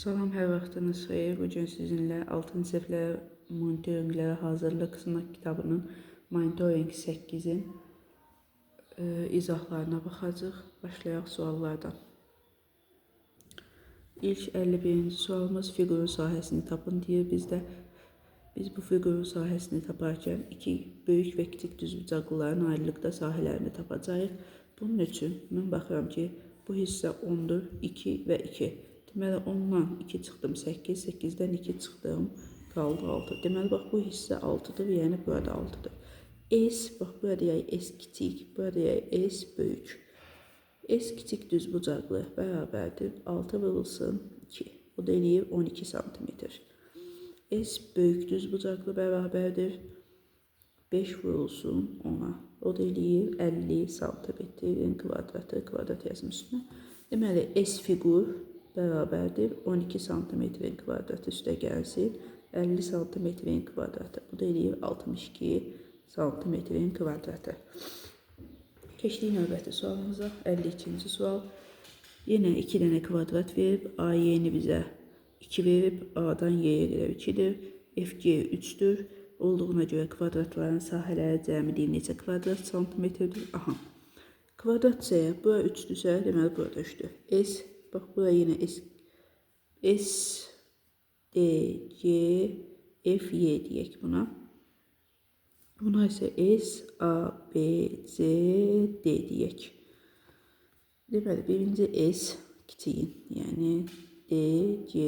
Salam, hər vaxtınız xeyir. Bugün sizinlə 6-cı siniflərə monitorinqlərə hazırlıq sınaq kitabının monitoring 8-in izahlarına baxacağıq. Başlayaq suallardan. İlk 51-ci sualımız fiqurun sahəsini tapın deyir bizdə. Biz bu fiqurun sahəsini taparkən iki böyük və kiçik düzbucaqlıların ayrılıqda sahələrini tapacağıq. Bunun üçün mən baxıram ki, bu hissə 10'dur, 2 və 2. Deməli, 10'dan 2 çıxdım 8, 8'dən 2 çıxdım, qaldı 6. Deməli, bax, bu hissə 6'dır, yəni burada 6'dır. S, bax, burada deyək S kiçik, burada deyək S böyük. S kiçik düzbucaqlı bərabərdir 6 vurulsun 2. O da eləyir 12 cm. S böyük düzbucaqlı bərabərdir 5 vurulsun 10'a. O da eləyir 50 cm kvadratı, kvadrat yazım üstünə. Deməli, S fiqur bərabərdir 12 cm kvadratı üstə gəlsin 50 cm kvadratı. Bu da eləyir 62 cm kvadratı. Keçdik növbəti sualımıza. 52-ci sual. Yenə 2 dənə kvadrat verib, A yeni bizə 2 verib, A'dan Y'yə qədər 2'dir, FG 3'dür. Olduğuna görə kvadratların sahələri cəmiliyi neçə kvadrat santimetrdir? Aha. Kvadratsa, bura 3'dürsə, deməli burada 3'dür. S, bax, bura yenə S, D, G, F, Y deyək buna. Buna isə S, A, B, C, D deyək. Deməli, birinci S kiçiyin, yəni D, G,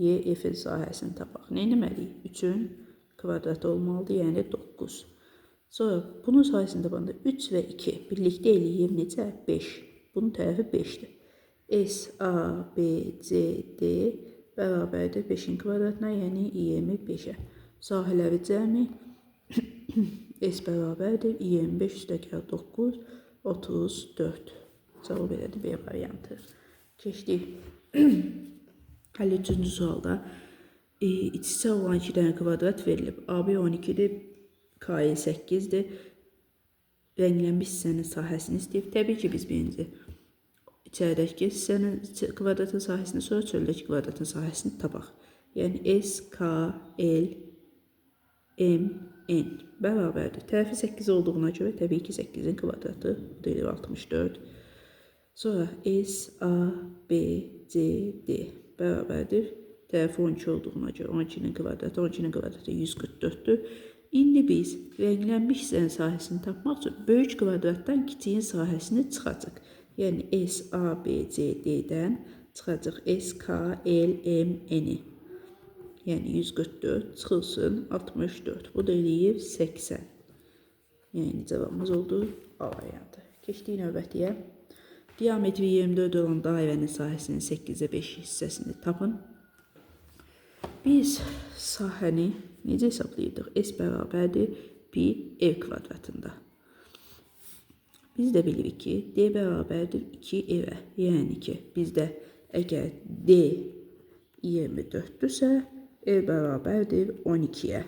Y, F'in sahəsini tapaq. Nə etməliyik? 3'ün kvadratı olmalıdır, yəni 9. Sonra bunun sahəsini tapanda 3 və 2 birlikdə eləyir necə? 5. Bunun tərəfi 5'dir. S, A, B, C, D bərabərdir 5'in kvadratına, yəni 25'ə. Sahələri cəmi S bərabərdir 25 üstəgəl 9, 34. Cavab elədi B variantı. Keçdik. 53-cü sualda iç-içə olan 2 dənə kvadrat verilib. AB 12'dir, KY 8'dir. Rənglənmiş hissənin sahəsini istəyib. Təbii ki, biz birinci içəridəki hissənin kvadratın sahəsini, sonra çöldəki kvadratın sahəsini tapaq. Yəni S, K, L, M, N bərabərdir. Tərəfi 8 olduğuna görə təbii ki 8'in kvadratı deyil 64. Sonra S, A, B, C, D bərabərdir. Tərəfi 12 olduğuna görə 12'nin kvadratı 144'dür. İndi biz rənglənmiş hissənin sahəsini tapmaq üçün böyük kvadratdan kiçiyin sahəsini çıxacaq. Yəni S, A, B, C, D-dən çıxacaq S, K, L, M, N-i. Yəni 144 çıxılsın 64. Bu da eləyir 80. Yəni cavabımız oldu A variantı. Keçdik növbətiyə. Diametri 24 olan dairənin sahəsinin 8'ə 5 hissəsini tapın. Biz sahəni necə hesablayırdıq? S bərabərdir pi R kvadratında. Biz də bilirik ki, D bərabərdir 2 R-ə. Yəni ki, bizdə əgər D 24'dürsə, R bərabərdir 12'yə.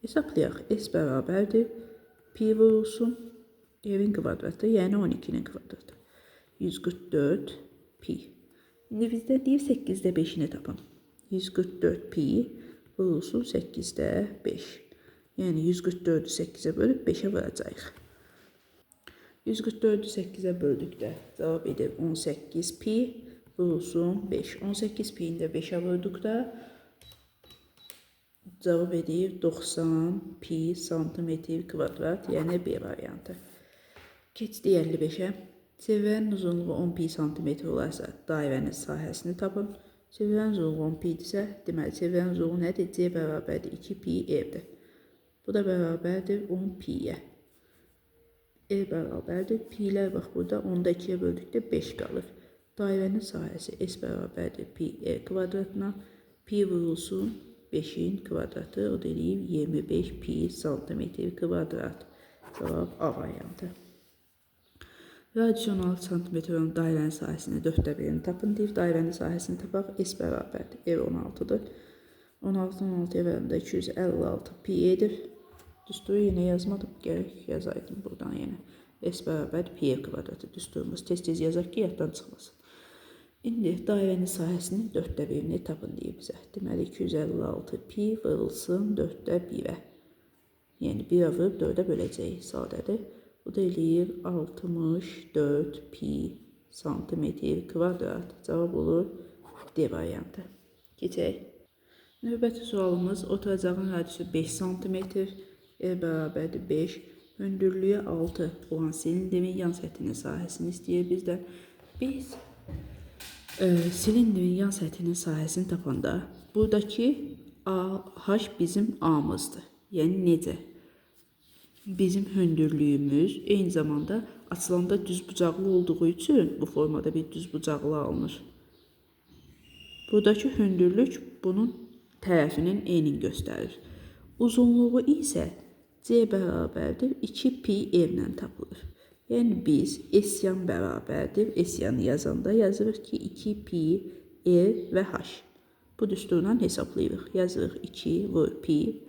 Hesablayaq. S bərabərdir pi vurulsun R'in kvadratı, yəni 12'nin kvadratı. 144 pi. İndi bizdə deyir 8'də 5'ini tapın. 144 pi vurulsun 8'də 5. Yəni 144'ü 8'ə bölüb 5'ə vuracağıq. 144'ü 8'ə böldükdə cavab edir 18 pi vurulsun 5. 18 pi'ni də 5'ə vurduqda cavab edir 90 pi santimetr kvadrat, yəni B variantı. Keçdik 55'ə. Çevrənin uzunluğu 10 pi santimetr olarsa dairənin sahəsini tapın. Çevrənin uzunluğu 10 pi'dirsə, deməli çevrənin uzunluğu nədir? C bərabərdir 2 pi R'dir. Bu da bərabərdir 10 pi'yə. R bərabərdir. Pi'lər bax burada 10'da 2'yə böldükdə 5 qalır. Dairənin sahəsi S bərabərdir pi R kvadratına. Pi vurulsun 5'in kvadratı, o da eləyir 25 pi santimetr kvadrat. Cavab A variantı. Radiyusu 16 cm olan dairənin sahəsini 4'də 1'ini tapın deyir. Dairənin sahəsini tapaq. S bərabərdir. R 16'dır. 16'dan 6'ya verəndə 256 pi'dir. Düsturu yenə yazmadım. Gərək yazaydım buradan yenə. S bərabərdir pi R kvadratı düsturumuz. Tez-tez yazaq ki, yaddan çıxmasın. İndi dairənin sahəsinin 1/4-ni tapın deyib bizə. Deməli 256 pi vurulsun 1/4. Yəni 1-ə vurub 4-ə böləcəyik, sadədir. Bu da eləyir 64 pi santimetr kvadrat. Cavab olur D variantı. Keçək. Növbəti sualımız oturacağın radiusu 5 cm, bərabərdir 5. Hündürlüyü 6 olan silindrin yan səthinin sahəsini istəyir bizdən. Biz silindrin yan səthinin sahəsini tapanda buradakı H bizim A'mızdır. Yəni necə? Bizim hündürlüyümüz eyni zamanda açılanda düzbucaqlı olduğu üçün bu formada bir düzbucaqlı alınır. Buradakı hündürlük bunun tərəfinin enini göstərir. Uzunluğu isə C bərabərdir 2 pi r-lə tapılır. Yəni biz S-yan bərabərdir. S-yanı yazanda yazırıq ki 2 pi r və h. Bu düsturla hesablayırıq. Yazırıq 2 vur pi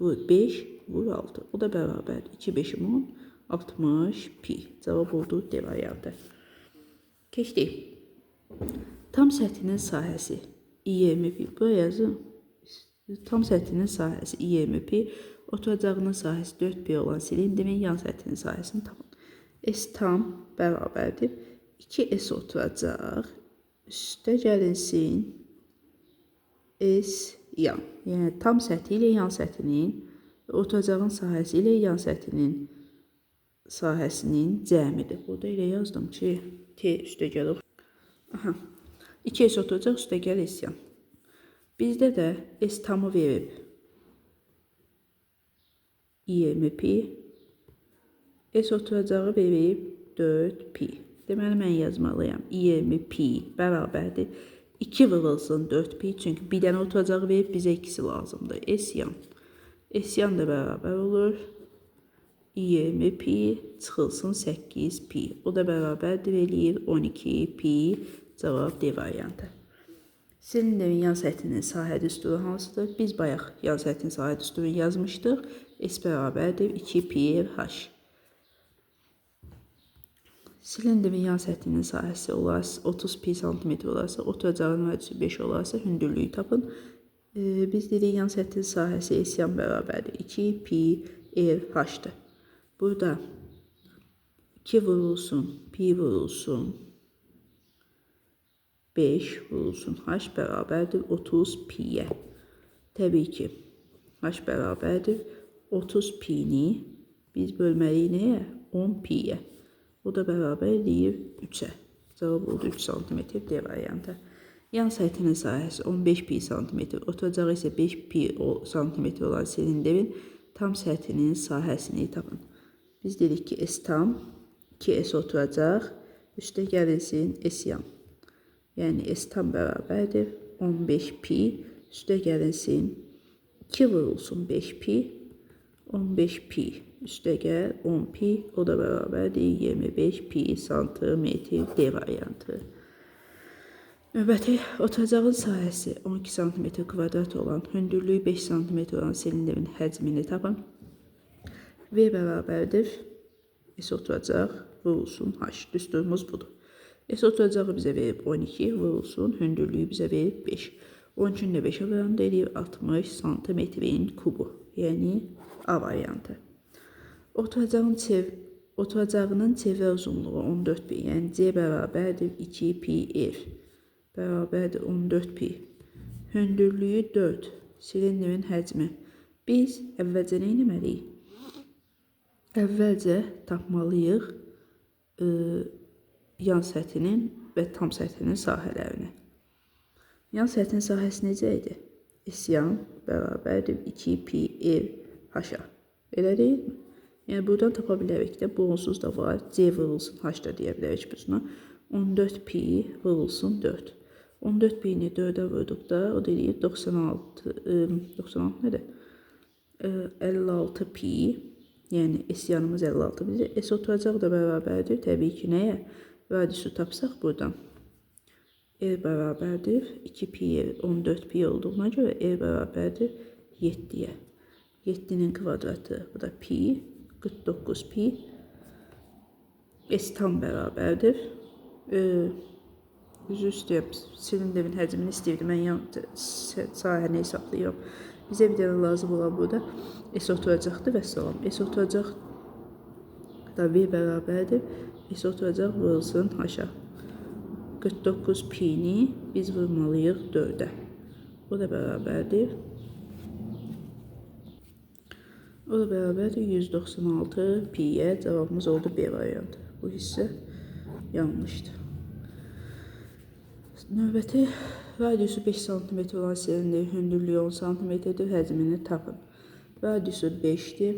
vur 5 vur 6. O da bərabərdir. 2 5'im 10 60 pi. Cavab oldu D variantı. Keçdik. Tam səthinin sahəsi 20 pi. Buraya yazın. Tam səthinin sahəsi 20 pi. Oturacağının sahəsi 4 pi olan silindrin yan səthinin sahəsini tapın. S tam bərabərdir. 2S oturacaq. Üstə gəlinsin S yan. Yəni tam səthi ilə yan səthinin oturacağın sahəsi ilə yan səthinin sahəsinin cəmidir. Burada elə yazdım ki T üstə gəlir. 2S oturacaq, üstə gəl S yan. Bizdə də S tamı verib 20 pi. S oturacağı verib 4 pi. Deməli mən yazmalıyam. 20 pi bərabərdir. 2 vurulsun 4 pi. Çünki bir dənə oturacağı verib bizə ikisi lazımdır. S yan. S yan da bərabər olur. 20 pi çıxılsın 8 pi. O da bərabərdir eləyir 12 pi. Cavab D variantı. Silindrin yan səthinin sahə düsturu hansıdır? Biz bayaq yan səthin sahə düsturunu yazmışdıq. S bərabərdir 2 pi r h. Silindrin yan səthinin sahəsi olarsa 30 pi santimetr olarsa, oturacağın radiusu 5 olarsa hündürlüyü tapın. Biz dedik yan səthin sahəsi S yan bərabərdir 2 pi r h-dır. Burada 2 vurulsun, pi vurulsun 5 vurulsun h bərabərdir 30 pi'yə. Təbii ki, h bərabərdir 30 pi'ni biz bölməliyik nəyə? 10 pi'yə. O da bərabər eləyir 3'ə. Cavab oldu 3 cm D variantı. Yan səthinin sahəsi 15 pi santimetr, oturacağı isə 5 pi santimetr olan silindrin tam səthinin sahəsini tapın. Biz dedik ki S tam 2S oturacaq, üstə gəlinsin S yan. Yəni S tam bərabərdir 15 pi, üstə gəlinsin 2 vurulsun 5 pi, 15 pi, üstə gəl 10 pi, o da bərabərdir 25 pi santimetr D variantı. Növbəti oturacağın sahəsi 12 cm kvadrat olan, hündürlüyü 5 cm olan silindrin həcmini tapın. V bərabərdir S oturacaq, vurulsun h. Düsturumuz budur. S oturacağı bizə verib 12, vurulsun, hündürlüyü bizə verib 5. 13-ün də 5'ə vuranda eləyir 60 santimetrin kubu. Yəni A variantı. Oturacağının çevrə uzunluğu 14 pi. Yəni C bərabərdir 2 pi r. Bərabərdir 14 pi. Hündürlüyü 4. Silindrin həcmi. Biz əvvəlcə nə etməliyik? Əvvəlcə tapmalıyıq yan səthinin və tam səthinin sahələrini. Yan səthin sahəsi necə idi? S yan bərabərdir 2 pi r h-a. Elə deyilmi? Yəni buradan tapa bilərik də, bu onsuz da var. C vurulsun h da deyə bilərik biz buna. 14 pi vurulsun 4. 14 pi'ni 4'ə vurduqda o da eləyir 96 nədir? 56 pi. Yəni S yanımız 56 bizə. S oturacaq da bərabərdir. Təbii ki nəyə? Radiusu tapsaq buradan. R bərabərdir 2 pi 14 pi olduğuna görə R bərabərdir 7'yə. 7'nin kvadratı, bu da pi, 49 pi. S tam bərabərdir Üzü istəyirəm. Silindirin həcmini istəyirdim. Mən yan sahəni hesablayıram. Bizə bir dənə lazım olan burada S oturacaqdır və salam. S oturacaq da V bərabərdir. S oturacaq vurulsun haşa. 49 pi-ni biz vurmalıyıq 4-ə. O da bərabərdir. O da bərabərdir 196 pi-yə. Cavabımız oldu B variantı. Bu hissə yanlışdır. Növbəti radiusu 5 cm olan silindir, hündürlüyü 10 cm-dir, həcmini tapın. Radiusu 5-dir,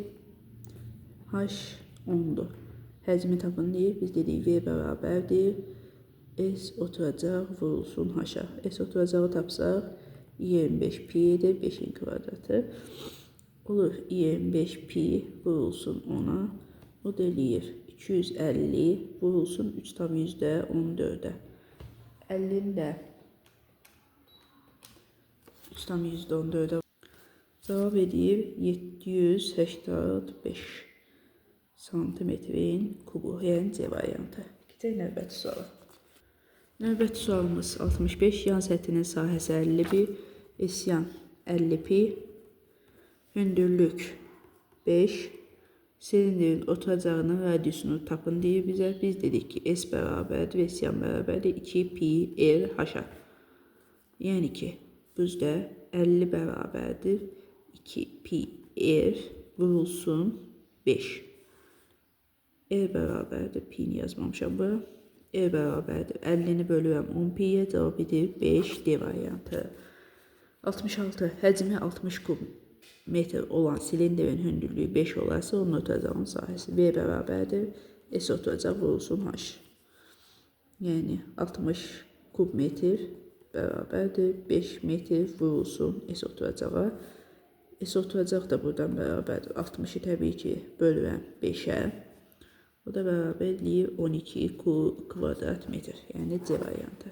H 10-dur. Həcmi tapın deyir, biz dedik V bərabərdir, S oturacaq, vurulsun H-a. S oturacağı tapsaq, 25 pi-dir, 5-in kvadratı. Olur 25 pi vurulsun 10-a, o da eləyir 250 vurulsun 3,14-ə. 50'nin də 3,14'ə cavab edir 785 santimetrin kubu, yəni C variantı. Keçək növbəti suala. Növbəti sualımız 65. Yan səthinin sahəsi 51, S-yan 50 pi, hündürlük 5, silindirin oturacağının radiusunu tapın deyir bizə. Biz dedik ki S bərabərdir, S-yan bərabərdir 2 pi r h-a. Yəni ki, bizdə 50 bərabərdir 2 pi r vurulsun 5. R bərabərdir, pi-ni yazmamışam bura. R bərabərdir 50-ni bölürəm 10 pi-yə, cavab edir 5 D variantı. 66. Həcmi 60 kub metr olan silindirin hündürlüyü 5 olarsa onun oturacağının sahəsi V bərabərdir. S oturacaq vurulsun H. Yəni 60 kub metr bərabərdir 5 metr vurulsun S oturacağa. S oturacaq da buradan bərabərdir. 60'ı təbii ki bölürəm 5'ə. O da bərabərliyi 12 kvadrat metr. Yəni C variantı.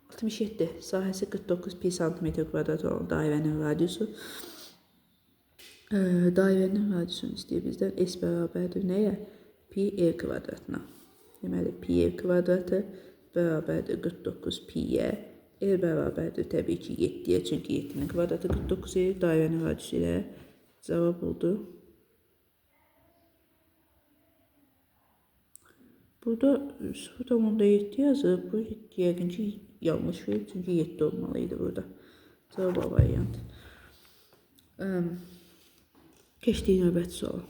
67. Sahəsi 49 pi santimetr kvadrat olan dairənin radiusu. Dairənin radiusunu istəyir bizdən. S bərabərdir nəyə? Pi r kvadratına. Deməli, pi r kvadratı bərabərdir 49 pi-yə. R bərabərdir təbii ki 7-yə. Çünki 7'nin kvadratı 49-yə. Dairənin radiusu ilə cavab oldu. Burada 0,7 yazıb. Bu yəqin ki yanlış verir. Çünki 7 olmalıydı burada. Cavab A variantı. Keçdik növbəti suala.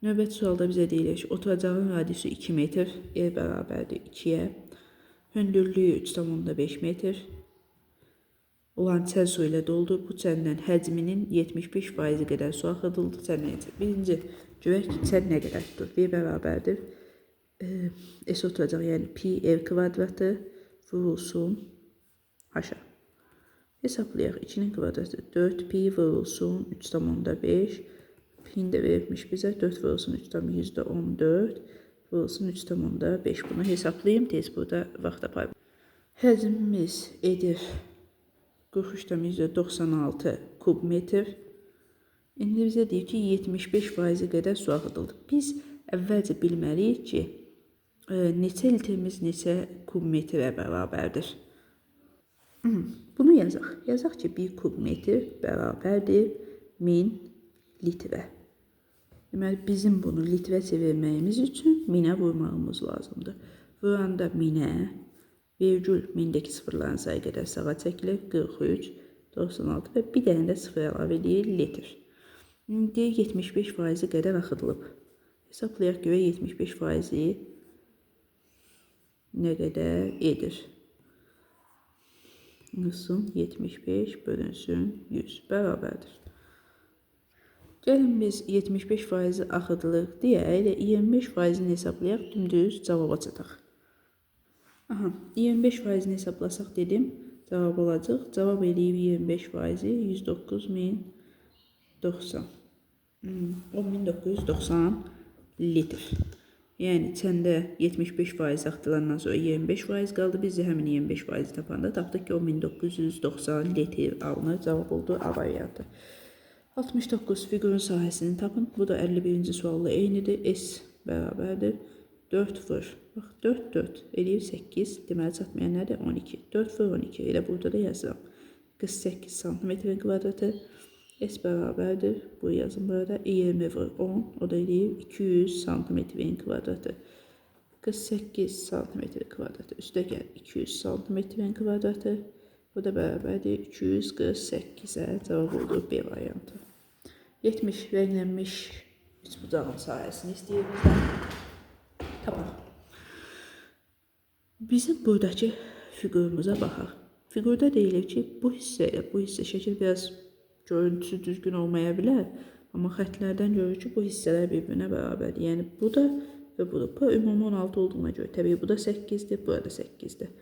Növbəti sualda bizə deyilir ki, oturacağın radiusu 2 metr, R bərabərdir 2-yə, hündürlüyü 3,5 metr olan çən su ilə doldu. Bu çəndən həcminin 75% qədər su axıdıldı. Çən necə? Birinci, görək ki, çən nə qədərdir? V bərabərdir. S oturacaq, yəni pi r kvadratı vurulsun H-a. Hesaplayaq. 2'nin kvadratı 4 pi vurulsun 3,5. Pi-ni də verilmiş bizə. 4 vurulsun 3,14 vurulsun 3,5. Bunu hesaplayayım. Tez burada vaxt aparım. Həcmimiz edir 43,96 kub metr. İndi bizə deyir ki 75% qədər su axıdıldı. Biz əvvəlcə bilməliyik ki neçə litrimiz neçə kub metrə bərabərdir. Bunu yazaq. Yazaq ki 1 kub metr bərabərdir 1000 litrə. Deməli, bizim bunu litrə çevirməyimiz üçün 1000'ə vurmağımız lazımdır. Vuranda 1000'ə, virgül 1000'dəki sıfırların sayı qədər sağa çəkilir. 43, 96 və bir dənə də sıfır əlavə edir litr. İndi 75% qədər axıdılıb. Hesaplayaq görə 75%-i nə qədər edir? 75 bölünsün 100 bərabərdir. Gəlin biz 75% axıdılır deyə elə 25%-ni hesablayaq, dümdüz cavaba çataq. 25%-ni hesablasaq dedim, cavab olacaq. Cavab eləyib 25%-i 109.090. 10.990 litr. Yəni çəndə 75% axıdılandan sonra 25% qaldı. Biz də həmin 25% tapanda tapdıq ki 10.990 litr alınır. Cavab oldu A variantı. 69 figurun sahəsini tapın. Bu da 51-ci sualla eynidir. S bərabərdir 4 vur. Bax 4 4 eləyir 8. Deməli çatmayan nədir? 12. 4 vur 12. Elə burada da yazıram. 48 santimetrin kvadratı S bərabərdir. Bu yazım burada 20 vur 10. O da eləyir 200 santimetrin kvadratı. 48 santimetr kvadratı. Üstə gəl 200 santimetrin kvadratı. Bu da bərabərdir 248'ə. Cavab oldu B variantı. 70 rənglənmiş üçbucağın sahəsini istəyir bizdən. Tapaq. Bizim buradakı figurumuza baxaq. Figurda deyilir ki, bu hissə şəkil biraz görüntüsü düzgün olmaya bilər. Amma xətlərdən görür ki, bu hissələr bir-birinə bərabərdir. Yəni bu da və bu da. Bu ümumi 16 olduğuna görə təbii bu da 8'dir, bu da 8'dir.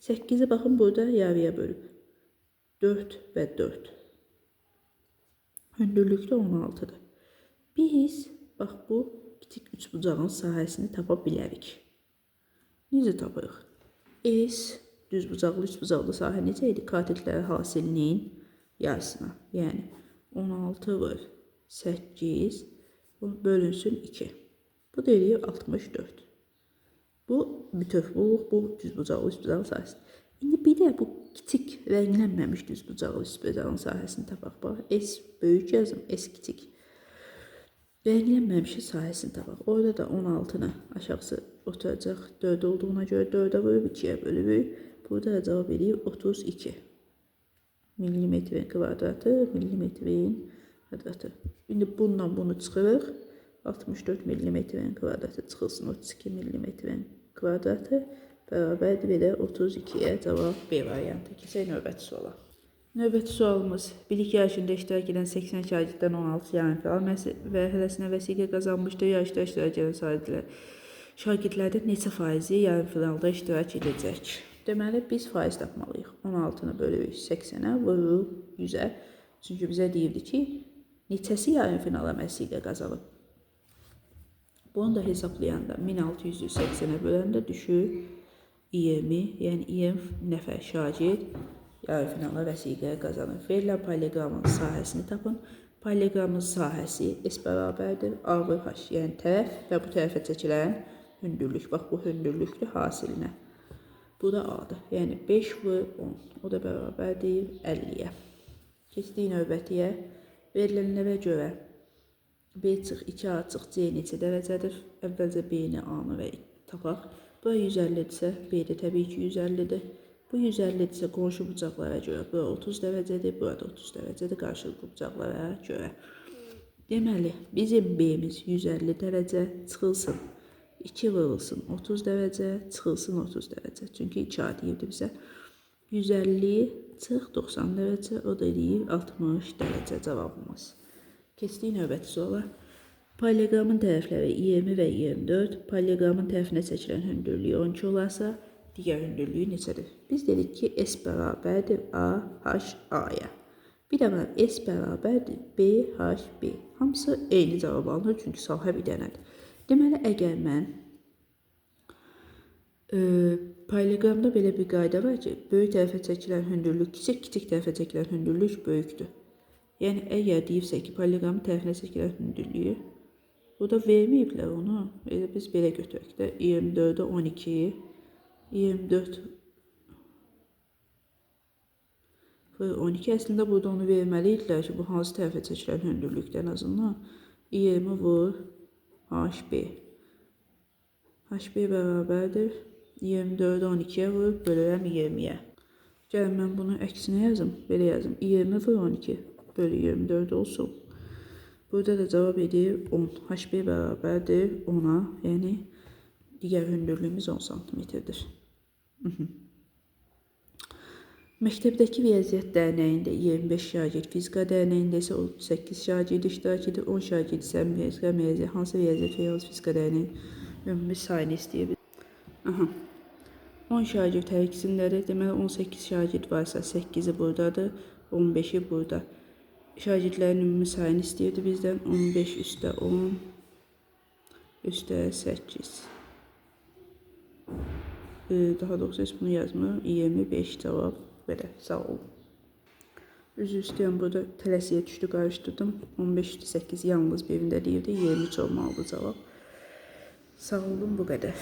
8'i baxın burada yarıya bölüb. 4 və 4. Hündürlükdə 16'dır. Biz bax bu kiçik üçbucağın sahəsini tapa bilərik. Necə tapırıq? S düzbucaqlı üçbucaqlı sahə necə idi? Katilləri hasilinin yarısına. Yəni 16 vur 8 bölünsün 2. Bu da eləyir 64. Bu bütövlük, bu düzbucaqlı üçbucağın sahəsi. İndi bir də bu kiçik rənglənməmiş düzbucaqlı üçbucağın sahəsini tapaq. Bax, S böyük yazım, S kiçik. Rənglənməmiş sahəsini tapaq. Orada da 16'nı aşağısı oturacaq. 4 olduğuna görə 4'ə vurub 2'yə bölübük. Burada da cavab eləyir 32. Milimetrin kvadratı, milimetrin kvadratı. İndi bundan bunu çıxırıq. 64 milimetrin kvadratı çıxılsın 32 milimetrin kvadratı. Bərabərdir belə 32'yə cavab B variantı. Keçək növbəti suala. Növbəti sualımız, bilik yarışında iştirak edən 80 şagirddən 16 yarım final və hələsinə vəsiqə qazanmışdır. Yarışda iştirak edən şagirdlərdən neçə faizi yarım finalda iştirak edəcək? Deməli, biz faiz tapmalıyıq. 16'nı bölürük 80'ə, vururuq 100'ə. Çünki bizə deyirdi ki, neçəsi yarım finala vəsiqə qazanıb. Bunu da hesablayanda 1600'ü 80'ə böləndə düşür 20, yəni 20 nəfər şagird yarı finala vəsiqə qazanır. Verilən paralleqramın sahəsini tapın. Paralleqramın sahəsi S bərabərdir. A və H, yəni tərəf və bu tərəfə çəkilən hündürlük. Bax, bu hündürlükdür hasilinə. Bu da A'dır. Yəni 5 və 10. O da bərabərdir 50'yə. Keçdik növbətiyə. Verilənlərə görə B çıx 2A çıx C neçə dərəcədir? Əvvəlcə B-ni, A-nı və tapaq. Bu 150'dirsə, B də təbii ki 150'dir. Bu 150'dirsə qonşu bucaqlara görə bu 30 dərəcədir, bu da 30 dərəcədir qarşılıqlı bucaqlara görə. Deməli, bizim B'miz 150 dərəcə çıxılsın. 2 vurulsun 30 dərəcə, çıxılsın 30 dərəcə. Çünki 2A deyirdi bizə. 150 çıx 90 dərəcə, o da deyir 60 dərəcə cavabımız. Keçdik növbəti suala. Paralleqramın tərəfləri 20 və 24, paralleqramın tərəfinə çəkilən hündürlüyü 12 olarsa, digər hündürlüyü neçədir? Biz dedik ki, S bərabərdir A, H, A-ya. Bir də var, S bərabərdir B, H, B. Hamısı eyni cavab alınır, çünki sahə bir dənədir. Deməli, əgər mən paralleqramda belə bir qayda var ki, böyük tərəfə çəkilən hündürlük kiçik, kiçik tərəfə çəkilən hündürlük böyükdür. Yəni, əgər deyirsə ki, paralleqramın tərəfinə çəkilən hündürlüyü, burada verməyiblər onu. Biz belə götürək də 24'ə 12, 24 və 12 əslində burada onu verməliydilər ki, bu hansı tərəfə çəkilən hündürlükdə ən azından 20 vur HB. HB bərabərdir 24'ə 12'yə vur bölürəm 20'yə. Gəlin mən bunu əksinə yazım, belə yazım 20 vur 12 bölü 24 olsun. Burada da cavab edir 10. HB bərabərdir 10'a, yəni digər hündürlüyümüz 10 santimetrdir. Məktəbdəki riyaziyyat dərnəyində 25 şagird, fizika dərnəyində isə 38 şagird iştirak edir, 10 şagird isə riyaziyyat, hansı riyaziyyat və hansı fizika dərnəyin ümumi sayını istəyir. 10 şagird hər ikisindədir. Deməli 18 şagird varsa 8'i buradadır, 15'i burada. Şagirdlərin ümumi sayını istəyirdi bizdən 15 üstə 10 üstə 8. Daha doğrusu bunu yazmıyorum. 25 cavab belə. Sağ olun. Üzr istəyirəm, burada tələsiyə düşdü, qarışdırdım. 15 üstə 8 yalnız birində deyirdi. 23 olmalıdır cavab. Sağ olun, bu qədər.